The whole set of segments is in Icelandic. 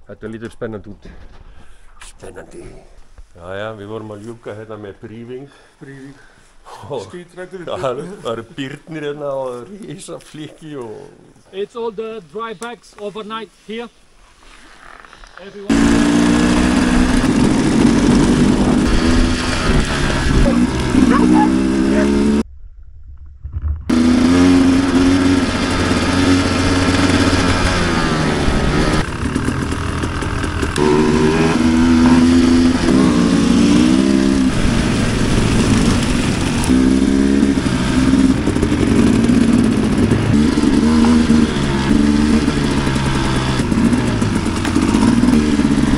Þetta lítur spennandi út. Spennandi. Jæja, við vorum að ljúka hérna með brífing. Skítrættur. Það eru byrnir hérna og risafliki og... It's all the dry bags overnight here. Everyone.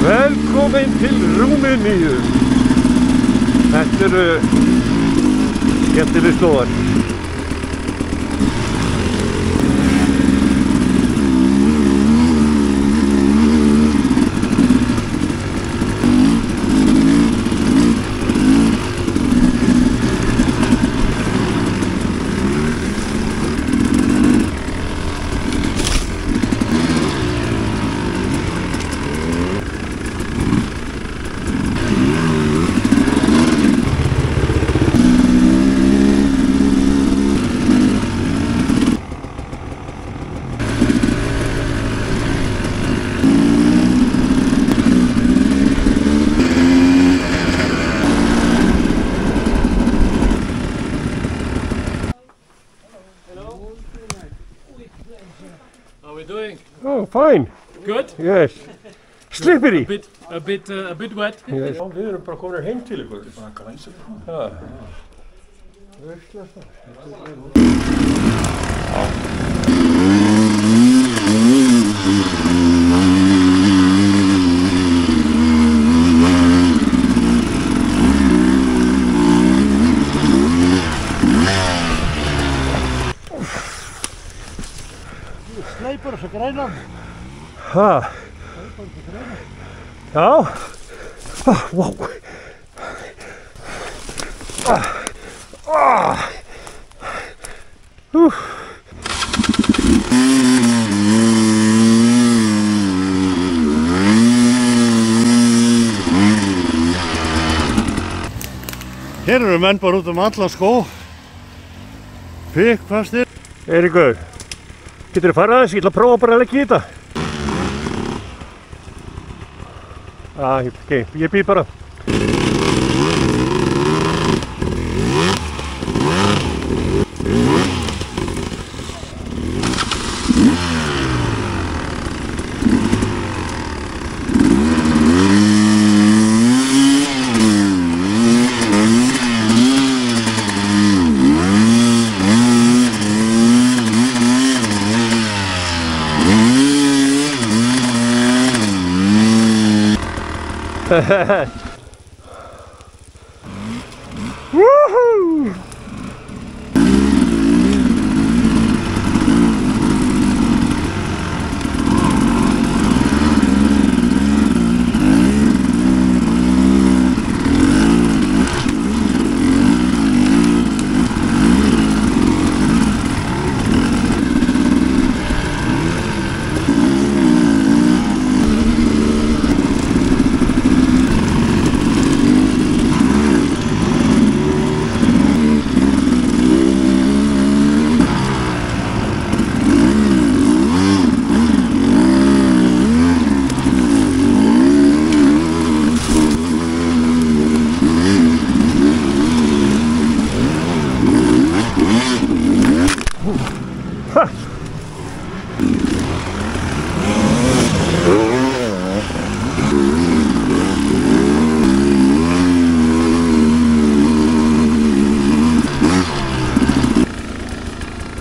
Velkomin til Rúmeníu. Þetta eru skemmtileg slóðar. How are we doing? Oh, fine. Good. Yes. Slippery. A bit wet. Yes. Já, við erum bara komin heim til ykkur. Bara glænsir. Já. Veistla það. Sleipur þessu grænan. Ha. Já. Wow. Hér eru menn bara út allan skó. Pikkfastir. Eiríkur, geturðu farið aðeins? Ég ætla að prófa bara að leggja í þetta. Ok, ég býð bara. Woohoo!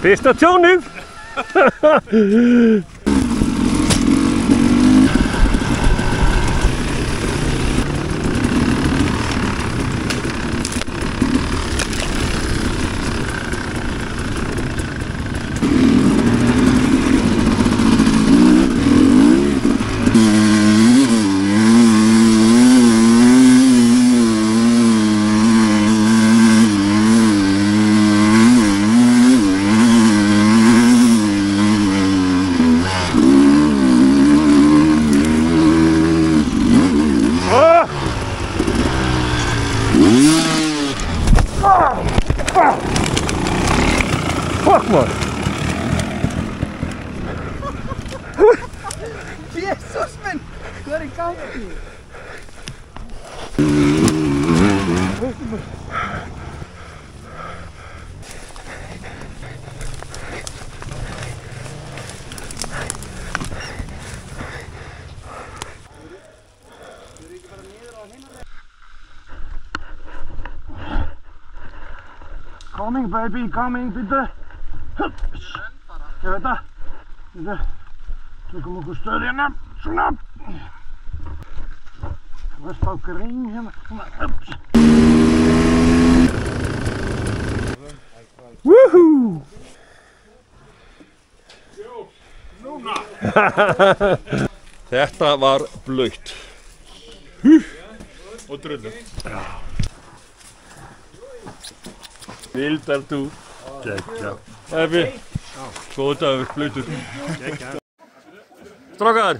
Fyrsta tjónið! maður. Jesús minn, hvað er í gangi? Coming baby, coming, bitte. Ég veit það. Bitte. Tökum okkur stöð hérna. Svona. Þú veist á grín hérna. Svona. Woohoo! Þetta var blautt. Og drullu. Vildar þú. Gekja. Efi. Góð dagur, blautur. Strákar!